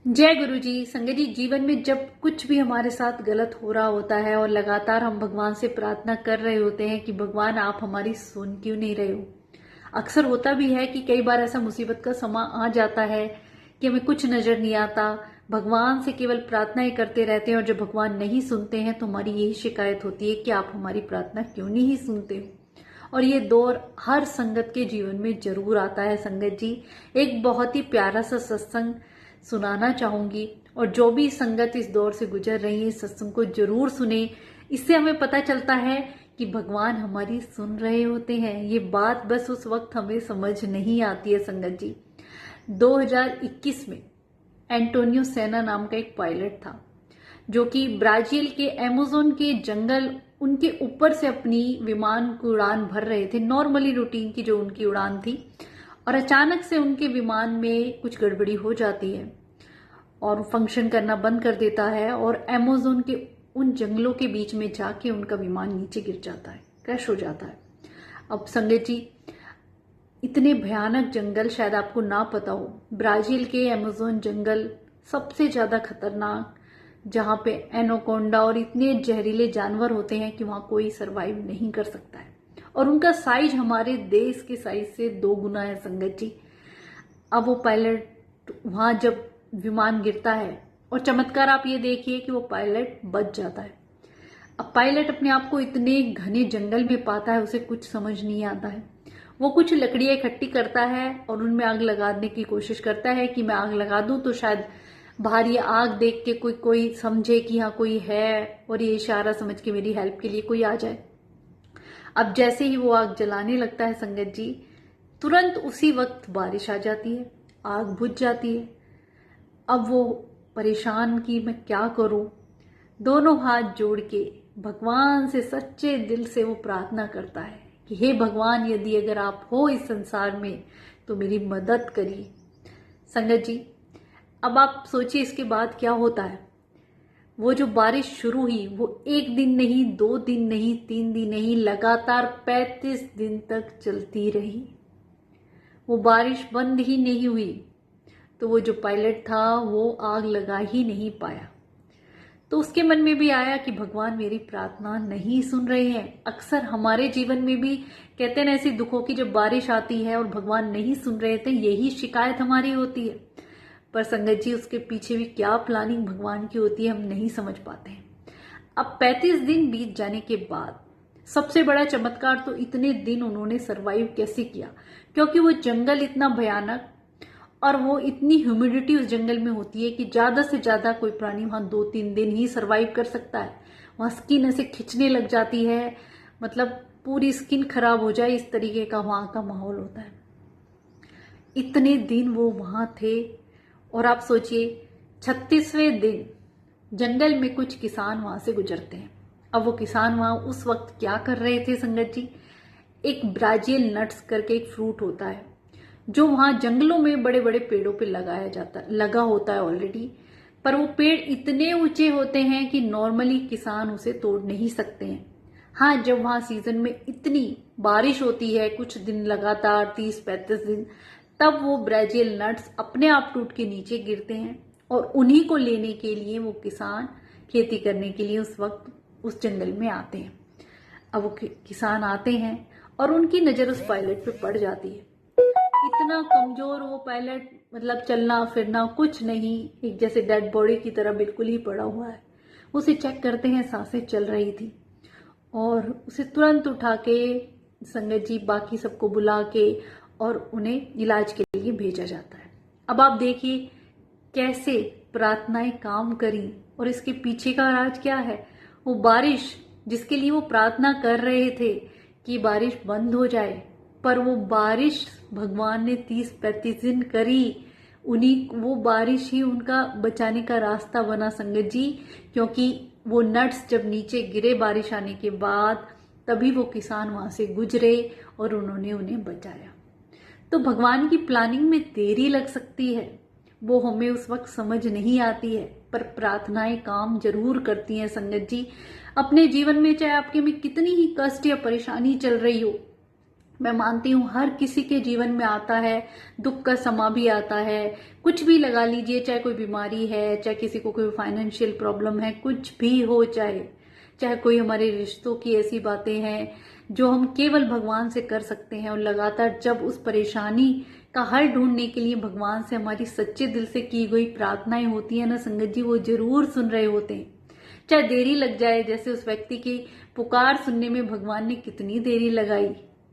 जय गुरु जी। संगत जी, जीवन में जब कुछ भी हमारे साथ गलत हो रहा होता है और लगातार हम भगवान से प्रार्थना कर रहे होते हैं कि भगवान आप हमारी सुन क्यों नहीं रहे हो। अक्सर होता भी है कि कई बार ऐसा मुसीबत का समा आ जाता है कि हमें कुछ नजर नहीं आता, भगवान से केवल प्रार्थना ही करते रहते हैं और जब भगवान नहीं सुनते हैं तो हमारी यही शिकायत होती है कि आप हमारी प्रार्थना क्यों नहीं सुनते हो। और ये दौर हर संगत के जीवन में जरूर आता है। संगत जी, एक बहुत ही प्यारा सा सत्संग सुनाना चाहूंगी और जो भी संगत इस दौर से गुजर रही है इस सत्संग को जरूर सुने। इससे हमें पता चलता है कि भगवान हमारी सुन रहे होते हैं। ये बात बस उस वक्त हमें समझ नहीं आती है। संगत जी, 2021 में एंटोनियो सेना नाम का एक पायलट था जो कि ब्राजील के अमेज़न के जंगल उनके ऊपर से अपनी विमान की उड़ान भर रहे थे, नॉर्मली रूटीन की जो उनकी उड़ान थी। और अचानक से उनके विमान में कुछ गड़बड़ी हो जाती है और फंक्शन करना बंद कर देता है और अमेज़न के उन जंगलों के बीच में जाके उनका विमान नीचे गिर जाता है, क्रैश हो जाता है। अब संगत जी, इतने भयानक जंगल शायद आपको ना पता हो, ब्राजील के अमेज़न जंगल सबसे ज्यादा खतरनाक, जहां पे एनाकोंडा और इतने जहरीले जानवर होते हैं कि वहां कोई सरवाइव नहीं कर सकता है और उनका साइज हमारे देश के साइज से 2 गुना है। संगत जी, अब वो पायलट वहां जब विमान गिरता है और चमत्कार आप ये देखिए कि वो पायलट बच जाता है। अब पायलट अपने आप को इतने घने जंगल में पाता है, उसे कुछ समझ नहीं आता है। वो कुछ लकड़ियां इकट्ठी करता है और उनमें आग लगाने की कोशिश करता है कि मैं आग लगा दूं तो शायद बाहर ये आग देख के कोई समझे कि हाँ कोई है और ये इशारा समझ के मेरी हेल्प के लिए कोई आ जाए। अब जैसे ही वो आग जलाने लगता है संगत जी, तुरंत उसी वक्त बारिश आ जाती है, आग बुझ जाती है। अब वो परेशान कि मैं क्या करूं, दोनों हाथ जोड़ के भगवान से सच्चे दिल से वो प्रार्थना करता है कि हे भगवान, यदि अगर आप हो इस संसार में तो मेरी मदद करिए। संगत जी, अब आप सोचिए इसके बाद क्या होता है। वो जो बारिश शुरू हुई वो 1 दिन नहीं, 2 दिन नहीं, 3 दिन नहीं, लगातार 35 दिन तक चलती रही। वो बारिश बंद ही नहीं हुई तो वो जो पायलट था वो आग लगा ही नहीं पाया। तो उसके मन में भी आया कि भगवान मेरी प्रार्थना नहीं सुन रहे हैं। अक्सर हमारे जीवन में भी कहते हैं ना, ऐसी दुखों की जब बारिश आती है और भगवान नहीं सुन रहे थे, यही शिकायत हमारी होती है। पर संगत जी, उसके पीछे भी क्या प्लानिंग भगवान की होती है हम नहीं समझ पाते हैं। अब 35 दिन बीत जाने के बाद सबसे बड़ा चमत्कार तो इतने दिन उन्होंने सरवाइव कैसे किया, क्योंकि वो जंगल इतना भयानक और वो इतनी ह्यूमिडिटी उस जंगल में होती है कि ज्यादा से ज्यादा कोई प्राणी वहां 2-3 दिन ही सरवाइव कर सकता है। वहां स्किन ऐसे खिंचने लग जाती है, मतलब पूरी स्किन खराब हो जाए इस तरीके का वहां का माहौल होता है। इतने दिन वो वहां थे और आप सोचिए 36वें दिन जंगल में कुछ किसान वहां से गुजरते हैं। अब वो किसान वहां उस वक्त क्या कर रहे थे संगत जी, एक ब्राजील नट्स करके एक फ्रूट होता है जो वहां जंगलों में बड़े बड़े पेड़ों पे लगा होता है ऑलरेडी, पर वो पेड़ इतने ऊंचे होते हैं कि नॉर्मली किसान उसे तोड़ नहीं सकते हैं। हाँ, जब वहां सीजन में इतनी बारिश होती है कुछ दिन लगातार 30-35 दिन, तब वो ब्राजील नट्स अपने आप टूट के नीचे गिरते हैं और उन्हीं को लेने के लिए वो किसान खेती करने के लिए उस वक्त उस जंगल में आते हैं। अब वो किसान आते हैं और उनकी नजर उस पायलट पे पड़ जाती है। इतना कमजोर वो पायलट, मतलब चलना फिरना कुछ नहीं, एक जैसे डेड बॉडी की तरह बिल्कुल ही पड़ा हुआ है। उसे चेक करते हैं, सांसें चल रही थी और उसे तुरंत उठा के संगत जी बाकी सबको बुला के और उन्हें इलाज के लिए भेजा जाता है। अब आप देखिए कैसे प्रार्थनाएं काम करी और इसके पीछे का राज क्या है। वो बारिश जिसके लिए वो प्रार्थना कर रहे थे कि बारिश बंद हो जाए, पर वो बारिश भगवान ने 30-35 दिन करी, उन्हीं वो बारिश ही उनका बचाने का रास्ता बना संगत जी। क्योंकि वो नट्स जब नीचे गिरे बारिश आने के बाद, तभी वो किसान वहां से गुजरे और उन्होंने उन्हें बचाया। तो भगवान की प्लानिंग में देरी लग सकती है, वो हमें उस वक्त समझ नहीं आती है, पर प्रार्थनाएं काम जरूर करती हैं संगत जी। अपने जीवन में चाहे आपके में कितनी ही कष्ट या परेशानी चल रही हो, मैं मानती हूँ हर किसी के जीवन में आता है, दुख का समा भी आता है, कुछ भी लगा लीजिए, चाहे कोई बीमारी है, चाहे किसी को कोई फाइनेंशियल प्रॉब्लम है, कुछ भी हो, चाहे चाहे कोई हमारे रिश्तों की ऐसी बातें हैं जो हम केवल भगवान से कर सकते हैं। और लगातार जब उस परेशानी का हल ढूंढने के लिए भगवान से हमारी सच्चे दिल से की गई प्रार्थनाएं होती है ना संगत जी, वो जरूर सुन रहे होते हैं, चाहे देरी लग जाए। जैसे उस व्यक्ति की पुकार सुनने में भगवान ने कितनी देरी लगाई,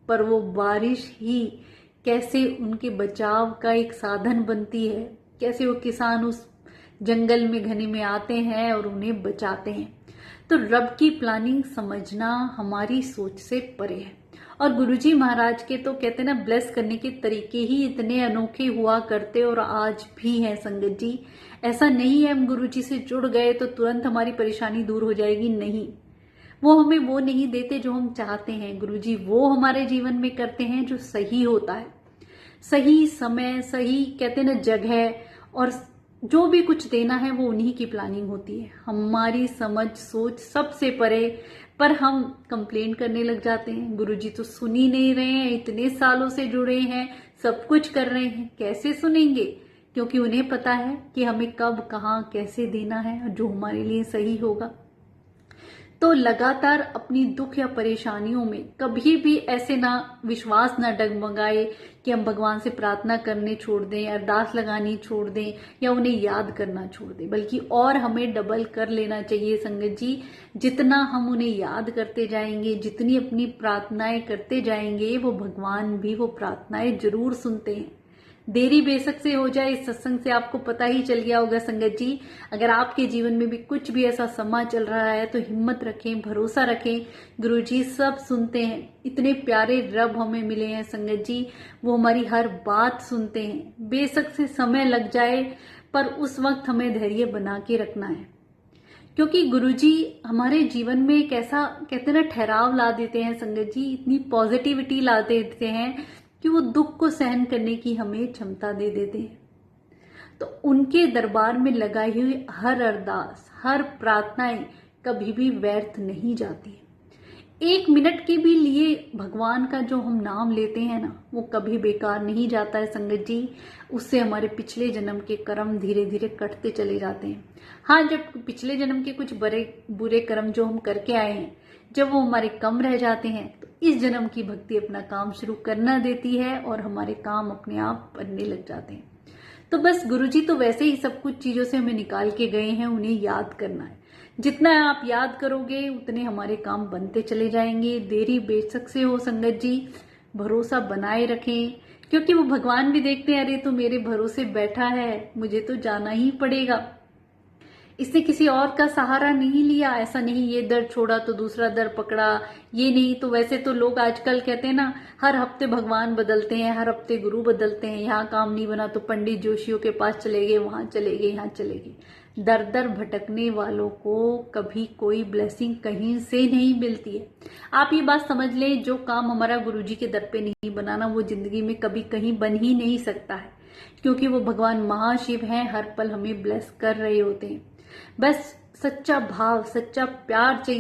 पर वो बारिश ही कैसे उनके बचाव का एक साधन बनती है, कैसे वो किसान उस जंगल में घने में आते हैं और उन्हें बचाते हैं। तो रब की प्लानिंग समझना हमारी सोच से परे है। और गुरुजी महाराज के तो कहते ना, ब्लेस करने के तरीके ही इतने अनोखे हुआ करते और आज भी हैं संगत जी। ऐसा नहीं है हम गुरुजी से जुड़ गए तो तुरंत हमारी परेशानी दूर हो जाएगी, नहीं। वो हमें वो नहीं देते जो हम चाहते हैं। गुरुजी वो हमारे जीवन में करते हैं जो सही होता है, सही समय, सही कहते ना जगह, और जो भी कुछ देना है वो उन्हीं की प्लानिंग होती है। हमारी समझ सोच सबसे परे, पर हम कंप्लेन करने लग जाते हैं, गुरुजी तो सुन ही नहीं रहे हैं, इतने सालों से जुड़े हैं, सब कुछ कर रहे हैं, कैसे सुनेंगे? क्योंकि उन्हें पता है कि हमें कब, कहाँ, कैसे देना है और जो हमारे लिए सही होगा। तो लगातार अपनी दुख या परेशानियों में कभी भी ऐसे ना विश्वास ना डगमगाए कि हम भगवान से प्रार्थना करने छोड़ दें, अरदास लगानी छोड़ दें या उन्हें याद करना छोड़ दें, बल्कि और हमें डबल कर लेना चाहिए संगत जी। जितना हम उन्हें याद करते जाएंगे, जितनी अपनी प्रार्थनाएं करते जाएंगे, वो भगवान भी वो प्रार्थनाएं जरूर सुनते हैं। देरी बेशक से हो जाए, इस सत्संग से आपको पता ही चल गया होगा संगत जी। अगर आपके जीवन में भी कुछ भी ऐसा समा चल रहा है तो हिम्मत रखें, भरोसा रखें, गुरुजी सब सुनते हैं। इतने प्यारे रब हमें मिले हैं संगत जी, वो हमारी हर बात सुनते हैं। बेशक से समय लग जाए, पर उस वक्त हमें धैर्य बना के रखना है, क्योंकि गुरुजी हमारे जीवन में एक ऐसा कहते ना ठहराव ला देते हैं संगत जी, इतनी पॉजिटिविटी ला देते हैं कि वो दुख को सहन करने की हमें क्षमता दे देते हैं। तो उनके दरबार में लगाई हुई हर अरदास, हर प्रार्थनाएं कभी भी व्यर्थ नहीं जाती। एक मिनट के भी लिए भगवान का जो हम नाम लेते हैं ना, वो कभी बेकार नहीं जाता है संगत जी। उससे हमारे पिछले जन्म के कर्म धीरे धीरे कटते चले जाते हैं। हाँ, जब पिछले जन्म के कुछ बड़े बुरे कर्म जो हम करके आए हैं, जब वो हमारे कम रह जाते हैं, तो इस जन्म की भक्ति अपना काम शुरू करना देती है और हमारे काम अपने आप बनने लग जाते हैं। तो बस गुरुजी तो वैसे ही सब कुछ चीजों से हमें निकाल के गए हैं, उन्हें याद करना है। जितना आप याद करोगे उतने हमारे काम बनते चले जाएंगे। देरी बेशक से हो संगत जी, भरोसा बनाए रखें, क्योंकि वो भगवान भी देखते हैं, अरे तो मेरे भरोसे बैठा है, मुझे तो जाना ही पड़ेगा। इसने किसी और का सहारा नहीं लिया। ऐसा नहीं ये दर छोड़ा तो दूसरा दर पकड़ा, ये नहीं। तो वैसे तो लोग आजकल कहते हैं ना, हर हफ्ते भगवान बदलते हैं, हर हफ्ते गुरु बदलते हैं, यहाँ काम नहीं बना तो पंडित जोशियों के पास चले गए, वहां चले गए, यहाँ चले गए। दर दर भटकने वालों को कभी कोई ब्लेसिंग कहीं से नहीं मिलती है। आप ये बात समझ लें, जो काम हमारा गुरुजी के दर पे नहीं बनाना, वो जिंदगी में कभी कहीं बन ही नहीं सकता है, क्योंकि वो भगवान महाशिव हैं, हर पल हमें ब्लेस कर रहे होते हैं। बस सच्चा भाव, सच्चा प्यार चाहिए।